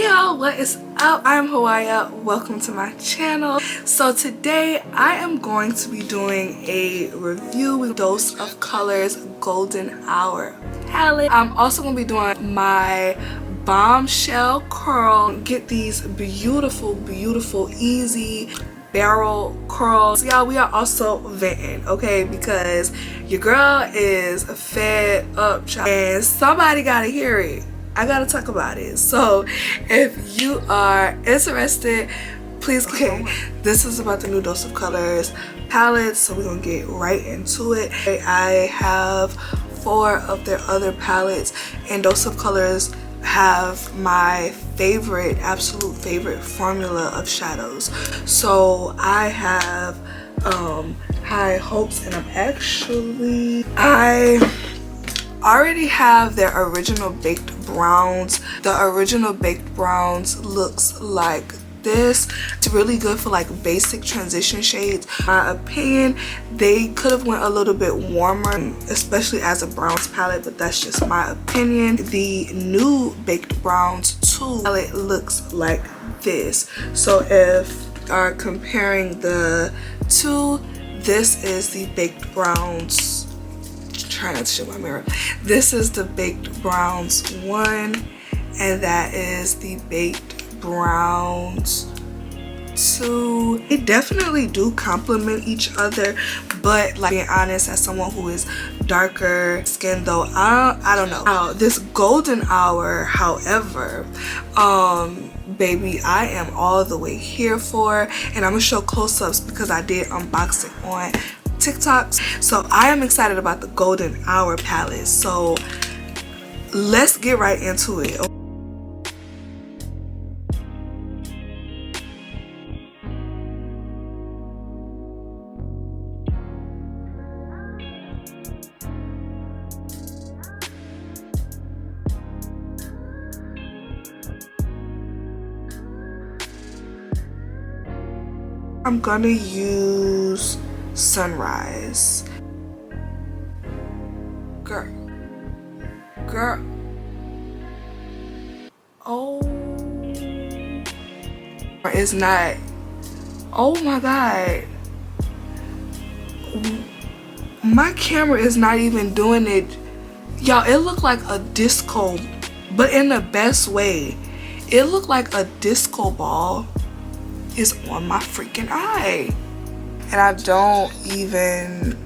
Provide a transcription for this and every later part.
y'all, what is up? I'm Hawaii. Welcome to my channel. So today I am going to be doing a review with Dose of Colors Golden Hour palette. I'm also going to be doing my bombshell curl. Get these beautiful easy barrel curls. Y'all, we are also venting, okay, because your girl is fed up and somebody gotta hear it. I gotta talk about it. So if you are interested, please. Okay, this is about the new Dose of Colors palette, so we're gonna get right into it. I have 4 of their other palettes, and Dose of Colors have my favorite, absolute favorite formula of shadows. So I have high hopes, and I already have their original baked browns. The original baked browns looks like this. It's really good for like basic transition shades. In my opinion, they could have went a little bit warmer, especially as a browns palette, but that's just my opinion. The new baked browns 2 palette looks like this. So if you are comparing the two, this is the baked browns. Try not to show my mirror. This is the baked browns 1, and that is the baked browns 2. They definitely do complement each other, but like, being honest, as someone who is darker skin though, I don't know. This golden hour, however, baby, I am all the way here for, and I'm gonna show close-ups because I did unbox it on TikToks. So I am excited about the golden hour palette, so let's get right into it. I'm gonna use Sunrise. Girl. Oh, it's not. Oh my god, my camera is not even doing it, y'all. It looked like a disco, but in the best way. It looked like a disco ball is on my freaking eye, and I don't even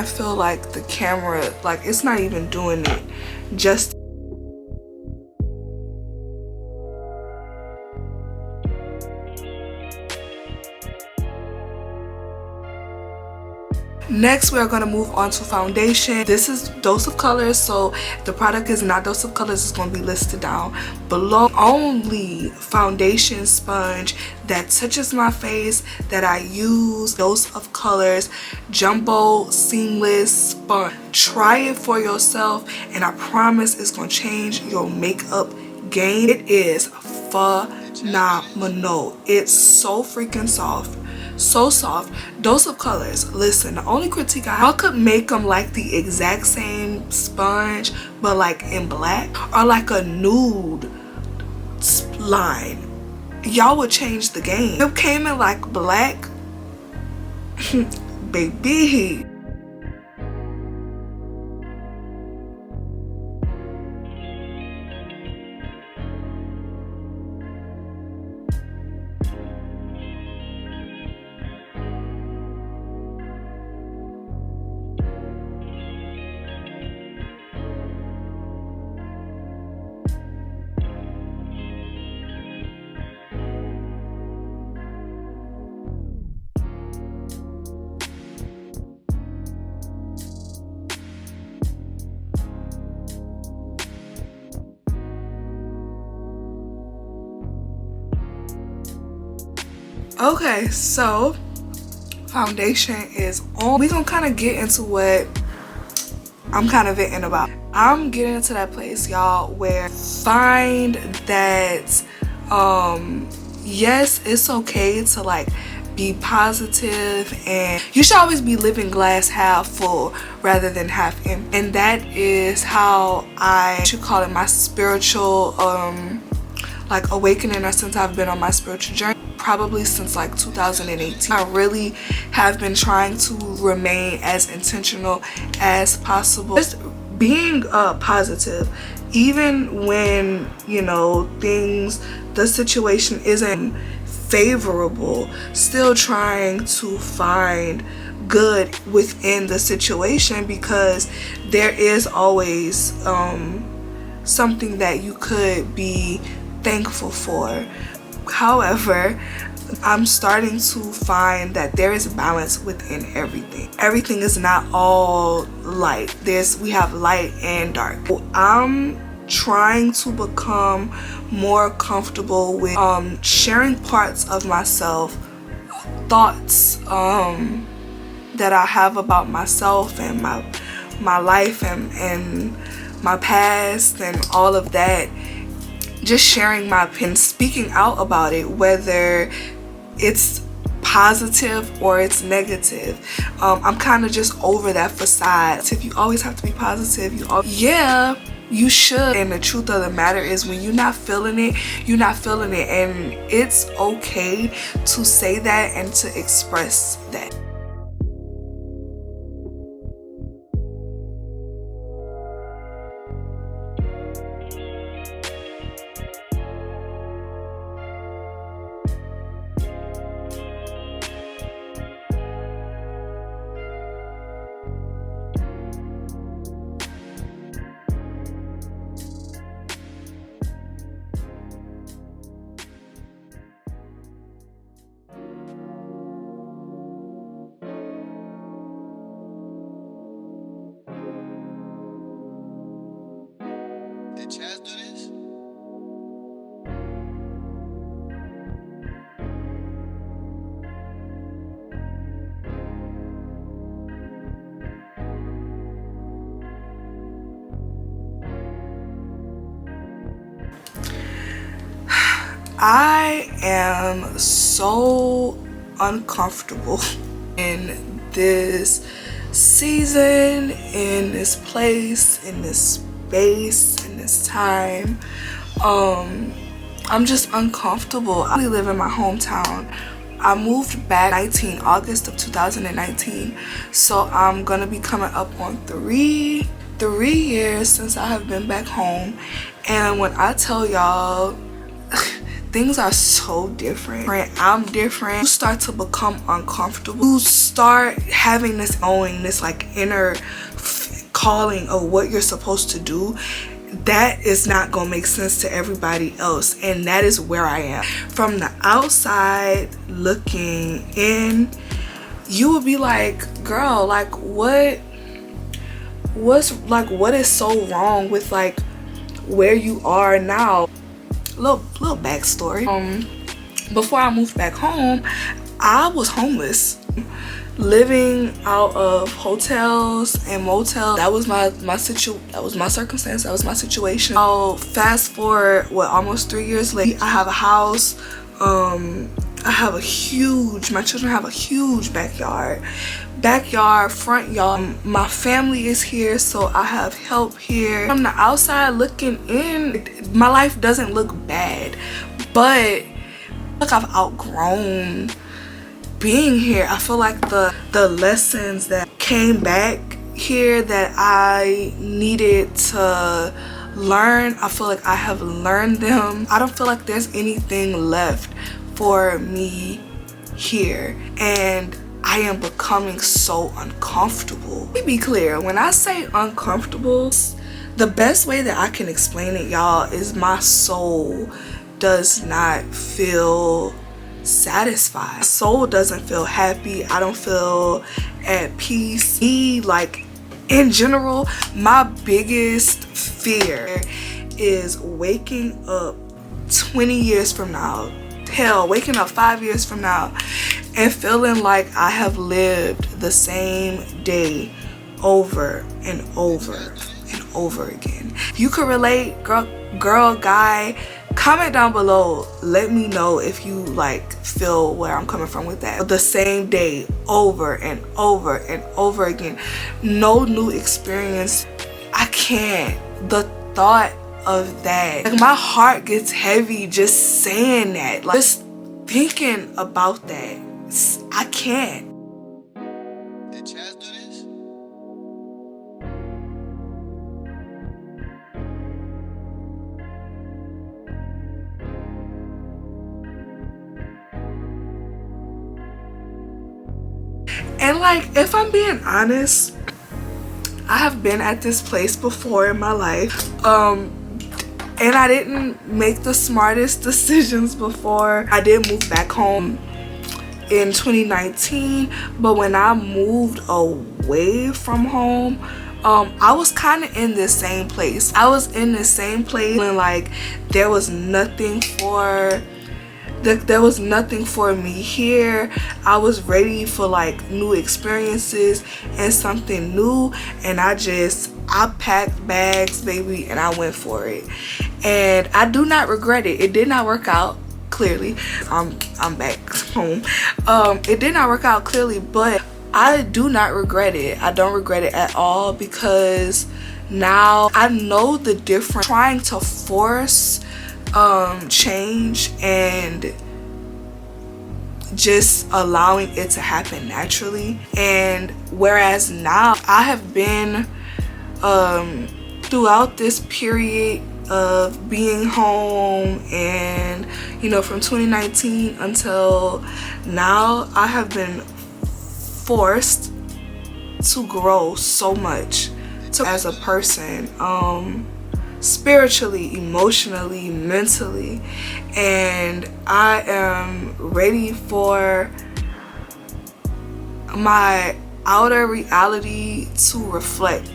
feel like the camera, like, it's not even doing it just. Next, we are going to move on to foundation. This is Dose of Colors, so the product is not Dose of Colors. It's going to be listed down below. Only foundation sponge that touches my face that I use, Dose of Colors Jumbo Seamless Sponge. Try it for yourself, and I promise it's going to change your makeup game. It is phenomenal. It's so freaking soft. So soft. Dose of Colors, listen, the only critique I could make them like the exact same sponge but like in black, or like a nude line. Y'all would change the game. It came in like black. Baby, okay, so foundation is on. We gonna kind of get into what I'm kind of venting about. I'm getting into that place, y'all, where find that yes, it's okay to like be positive, and you should always be living glass half full rather than half empty. And that is how I should call it my spiritual like awakening, or since I've been on my spiritual journey, probably since like 2018. I really have been trying to remain as intentional as possible, just being positive, even when, you know, the situation isn't favorable, still trying to find good within the situation, because there is always something that you could be thankful for. However, I'm starting to find that there is balance within everything. Everything is not all light. We have light and dark. I'm trying to become more comfortable with sharing parts of myself, thoughts that I have about myself and my life and my past and all of that. Just sharing my opinion, speaking out about it, whether it's positive or it's negative. I'm kind of just over that facade. If you always have to be positive, yeah, you should. And the truth of the matter is, when you're not feeling it, you're not feeling it, and it's okay to say that and to express that. Did Chaz do this? I am so uncomfortable in this season, in this place, in this space, in this time. I'm just uncomfortable. I live in my hometown. I moved back August of 2019, so I'm gonna be coming up on three years since I have been back home. And when I tell y'all, things are so different. I'm different. You start to become uncomfortable. You start having this like inner calling of what you're supposed to do. That is not gonna make sense to everybody else, and that is where I am. From the outside looking in, you would be like, girl, like what is so wrong with like where you are now? Little backstory. Before I moved back home, I was homeless, living out of hotels and motels. That was my circumstance. That was my situation. Oh, fast forward, almost 3 years later, I have a house. I have my children have a huge backyard, front yard. My family is here, so I have help here. From the outside looking in, my life doesn't look bad, but like I've outgrown being here. I feel like the lessons that came back here that I needed to learn, I feel like I have learned them. I don't feel like there's anything left for me here, and I am becoming so uncomfortable. Let me be clear, when I say uncomfortable, the best way that I can explain it, y'all, is my soul does not feel satisfied. My soul doesn't feel happy. I don't feel at peace. Like, in general, my biggest fear is waking up 20 years from now, hell, waking up 5 years from now and feeling like I have lived the same day over and over and over again. You could relate, girl, guy, Comment down below, let me know if you like feel where I'm coming from with that. The same day over and over and over again, no new experience. I can't. The thought of that, like, my heart gets heavy just saying that, like just thinking about that. I can't. Did Chaz do this? And like, if I'm being honest, I have been at this place before in my life, and I didn't make the smartest decisions before. I did move back home in 2019, but when I moved away from home, I was kind of in this same place. I was in the same place when like there was nothing for me here. I was ready for like new experiences and something new, and I packed bags, baby, and I went for it. And I do not regret it. It did not work out, clearly. I'm back home. It did not work out, clearly, but I do not regret it. I don't regret it at all, because now I know the difference. Trying to force change and just allowing it to happen naturally. And whereas now I have been throughout this period of being home, and you know, from 2019 until now, I have been forced to grow so much as a person, spiritually, emotionally, mentally, and I am ready for my outer reality to reflect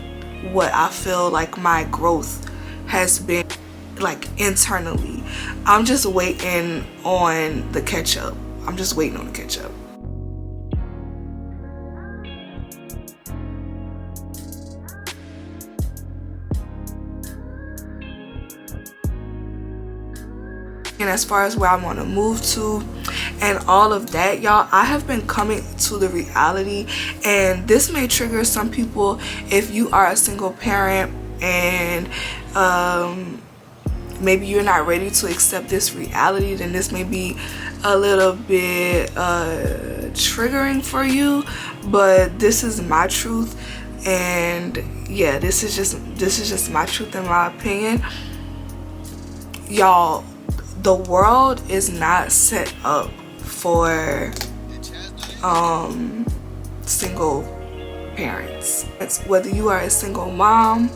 what I feel like my growth has been like internally. I'm just waiting on the catch up. I'm just waiting on the catch up. And as far as where I want to move to and all of that, y'all, I have been coming to the reality, and this may trigger some people if you are a single parent and maybe you're not ready to accept this reality. Then this may be a little bit triggering for you, but this is my truth. And yeah, this is just my truth and my opinion, y'all. The world is not set up for single parents. It's whether you are a single mom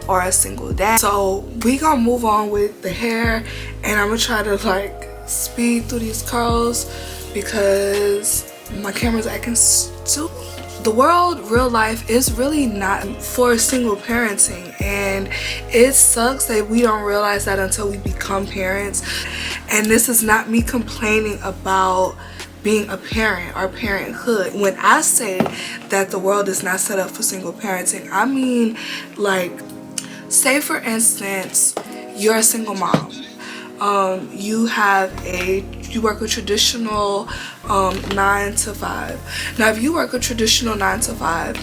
or a single dad. So we gonna move on with the hair, and I'm gonna try to like speed through these curls because my camera's acting stupid. The world, real life, is really not for single parenting, and it sucks that we don't realize that until we become parents. And this is not me complaining about being a parent or parenthood. When I say that the world is not set up for single parenting, I mean, like, say for instance, you're a single mom. You work a traditional 9 to 5. Now, if you work a traditional 9 to 5,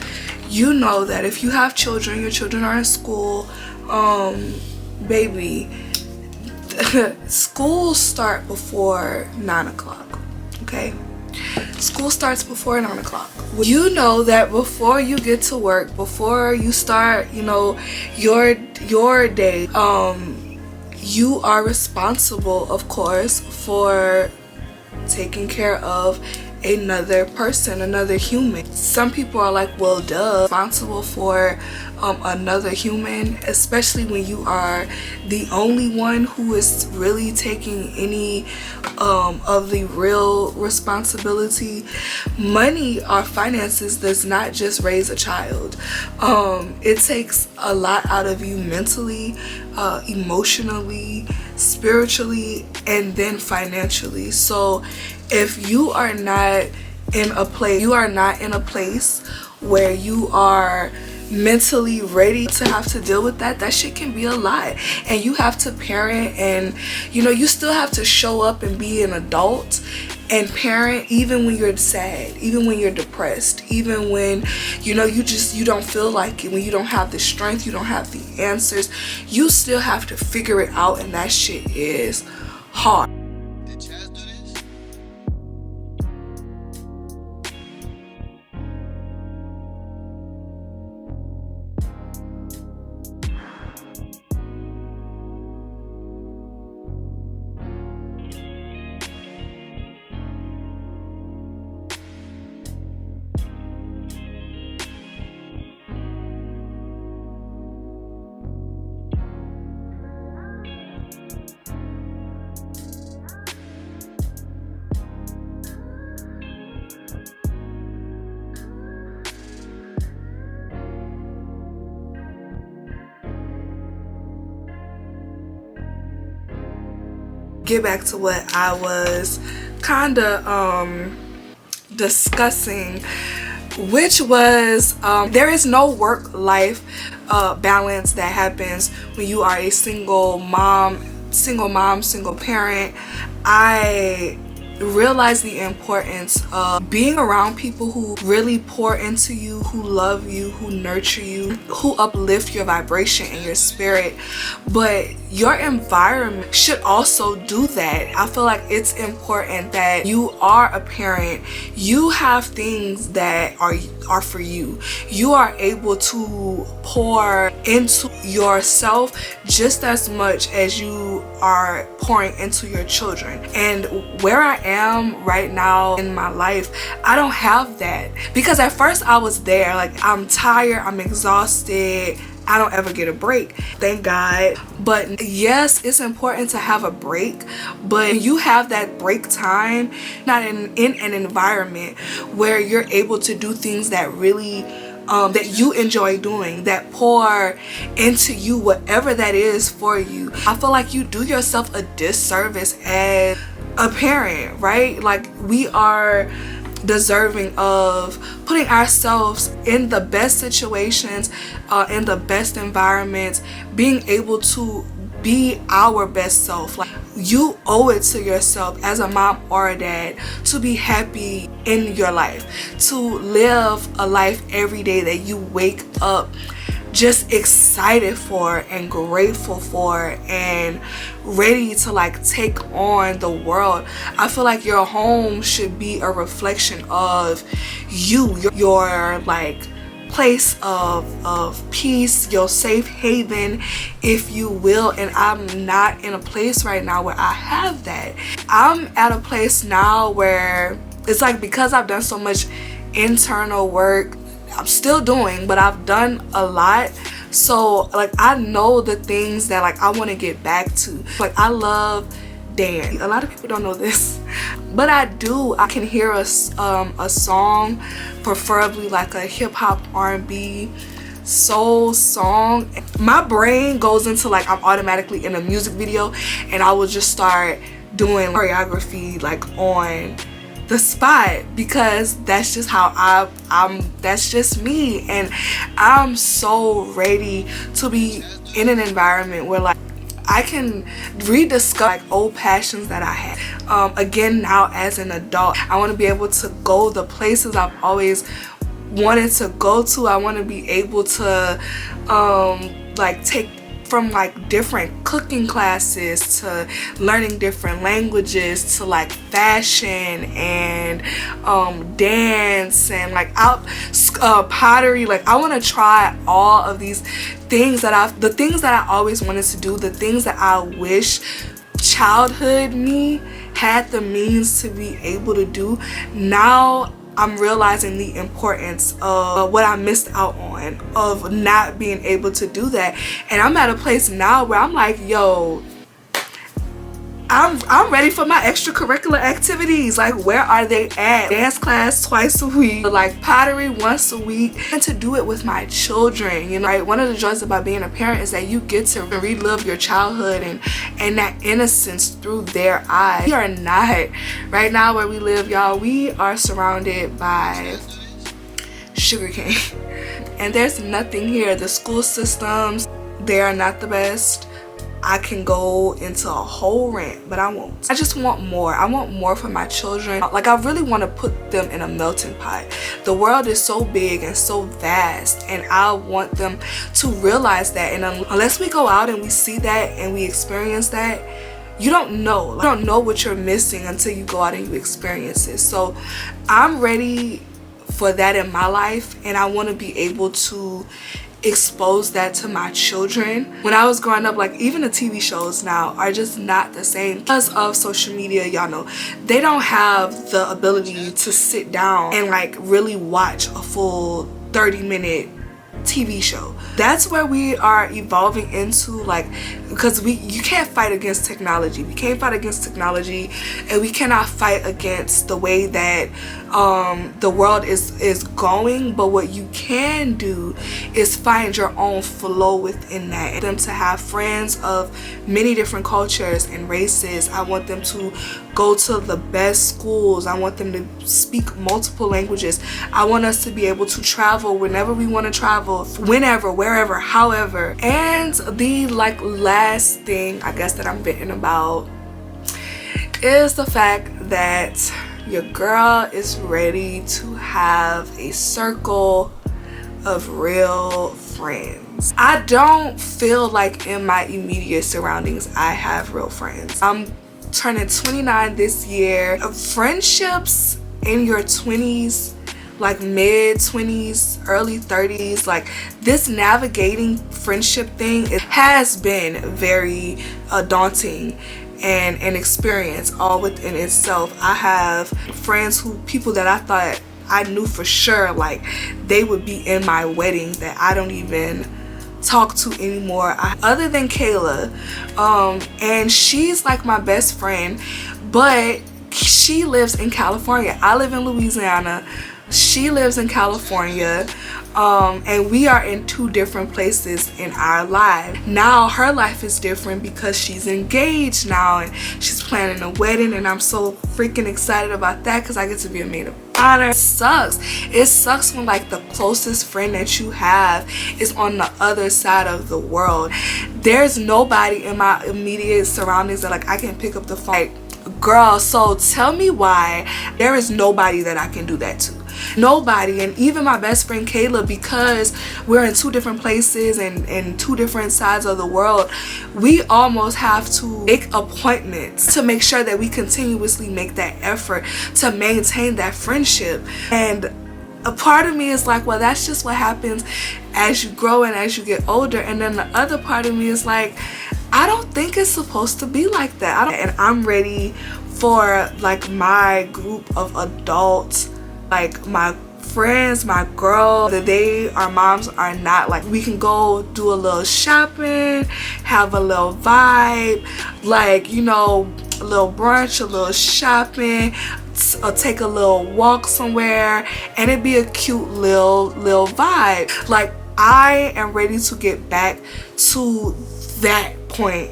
you know that if you have children, your children are in school, baby, school start before 9 o'clock, okay? School starts before 9 o'clock. You know that before you get to work, before you start, you know, your day, you are responsible, of course, for taking care of another person, another human. Some people are like, well, duh, responsible for another human, especially when you are the only one who is really taking any of the real responsibility. Money or finances does not just raise a child. It takes a lot out of you mentally, emotionally, spiritually, and then financially. So if you are not in a place where you are mentally ready to have to deal with that. That shit can be a lot, and you have to parent, and you know, you still have to show up and be an adult and parent even when you're sad, even when you're depressed, even when you know you don't feel like it, when you don't have the strength, you don't have the answers. You still have to figure it out, and that shit is hard. Did Chaz do this? Get back to what I was kind of discussing, which was there is no work-life balance that happens when you are a single single parent. I realize the importance of being around people who really pour into you, who love you, who nurture you, who uplift your vibration and your spirit. But your environment should also do that. I feel like it's important that you are a parent, you have things that are for you. You are able to pour into yourself just as much as you are pouring into your children. And where I am right now in my life, I don't have that, because at first I was there, like, I'm tired, I'm exhausted, I don't ever get a break, thank God. But yes, it's important to have a break, but you have that break time not in an environment where you're able to do things that really that you enjoy doing, that pour into you, whatever that is for you. I feel like you do yourself a disservice as a parent, right? Like, we are deserving of putting ourselves in the best situations, in the best environments, being able to be our best self. Like, you owe it to yourself as a mom or a dad to be happy in your life, to live a life every day that you wake up just excited for and grateful for and ready to like take on the world. I feel like your home should be a reflection of you, your like place of peace, your safe haven, if you will. And I'm not in a place right now where I have that. I'm at a place now where it's like, because I've done so much internal work, I'm still doing, but I've done a lot. So like, I know the things that like I want to get back to. Like, I love dance. A lot of people don't know this, but I do. I can hear a song, preferably like a hip-hop, R&B, soul song. My brain goes into like, I'm automatically in a music video, and I will just start doing choreography like on the spot, because that's just how I'm that's just me. And I'm so ready to be in an environment where like I can rediscover like old passions that I had again now as an adult. I want to be able to go the places I've always wanted to go to. I want to be able to like take from like different cooking classes to learning different languages to like fashion and dance and like pottery. Like, I want to try all of these things the things that I always wanted to do, the things that I wish childhood me had the means to be able to do. Now I'm realizing the importance of what I missed out on, of not being able to do that. And I'm at a place now where I'm like, yo, I'm ready for my extracurricular activities. Like, where are they at? Dance class twice a week, like pottery once a week, and to do it with my children. You know, right? One of the joys about being a parent is that you get to relive your childhood and that innocence through their eyes. We are not, right now where we live, y'all, we are surrounded by sugarcane. and there's nothing here. The school systems, they are not the best. I can go into a whole rant, but I won't. I just want more. I want more for my children. Like, I really want to put them in a melting pot. The world is so big and so vast, and I want them to realize that. And unless we go out and we see that and we experience that, you don't know. You don't know what you're missing until you go out and you experience it. So I'm ready for that in my life, and I want to be able to expose that to my children. When I was growing up, like, even the TV shows now are just not the same because of social media. Y'all know they don't have the ability to sit down and like really watch a full 30-minute TV show. That's where we are evolving into, like, because you can't fight against technology. We can't fight against technology, and we cannot fight against the way that the world is going. But what you can do is find your own flow within that. And them to have friends of many different cultures and races. I want them to go to the best schools. I want them to speak multiple languages. I want us to be able to travel whenever we want to travel, whenever, wherever, however. And the like last thing I guess that I'm venting about is the fact that your girl is ready to have a circle of real friends. I don't feel like in my immediate surroundings I have real friends. I'm turning 29 this year. Friendships in your 20s, like mid-20s, early 30s, like this navigating friendship thing, it has been very daunting and an experience all within itself. I have friends people that I thought I knew for sure, like they would be in my wedding, that I don't even talk to anymore, other than Kayla, and she's like my best friend, but she lives in California. I live in Louisiana, she lives in California, and we are in two different places in our lives. Now her life is different because she's engaged now and she's planning a wedding, and I'm so freaking excited about that because I get to be a maid of honor. It sucks when like the closest friend that you have is on the other side of the world. There's nobody in my immediate surroundings that like I can pick up the phone, like, girl, so tell me why. There is nobody that I can do that to. Nobody. And even my best friend Kayla, because we're in two different places and two different sides of the world, we almost have to make appointments to make sure that we continuously make that effort to maintain that friendship. And a part of me is like, well, that's just what happens as you grow and as you get older. And then the other part of me is like, I don't think it's supposed to be like that. And I'm ready for like my group of adults, like my friends, my girl, that our moms are not, like we can go do a little shopping, have a little vibe, like, you know, a little brunch, a little shopping, or take a little walk somewhere, and it'd be a cute little vibe. Like, I am ready to get back to that point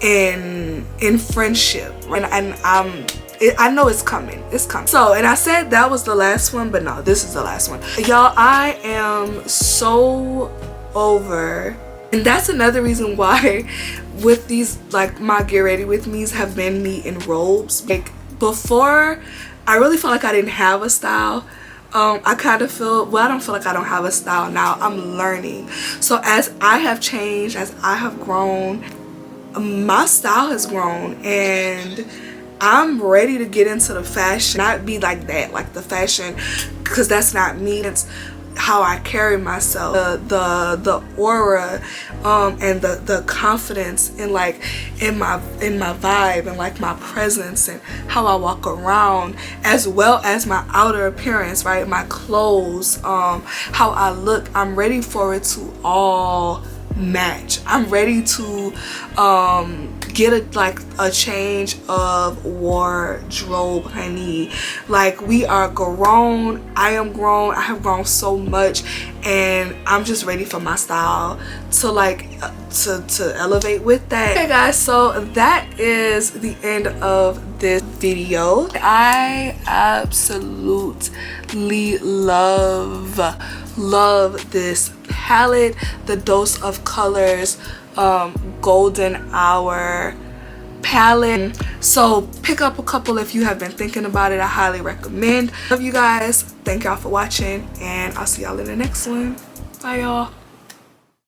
in friendship, and I know it's coming. So, and I said that was the last one, but no, this is the last one. Y'all, I am so over, and that's another reason why with these, like, my get ready with me's have been me in robes. Like, before, I really felt like I didn't have a style. I kind of feel, well, I don't feel like I don't have a style now. I'm learning. So as I have changed, as I have grown, my style has grown, and I'm ready to get into the fashion, not be like that, like the fashion, because that's not me. It's how I carry myself, the aura, and the confidence, and like in my vibe, and like my presence, and how I walk around, as well as my outer appearance, right? My clothes, how I look. I'm ready for it to all match. I'm ready to get a change of wardrobe, honey. Like, we are grown. I am grown. I have grown so much, and I'm just ready for my style to like to elevate with that. Okay guys, so that is the end of this video. I absolutely love love this palette. The Dose of Colors Golden Hour palette. So pick up a couple if you have been thinking about it. I highly recommend. Love you guys. Thank y'all for watching, and I'll see y'all in the next one. Bye y'all.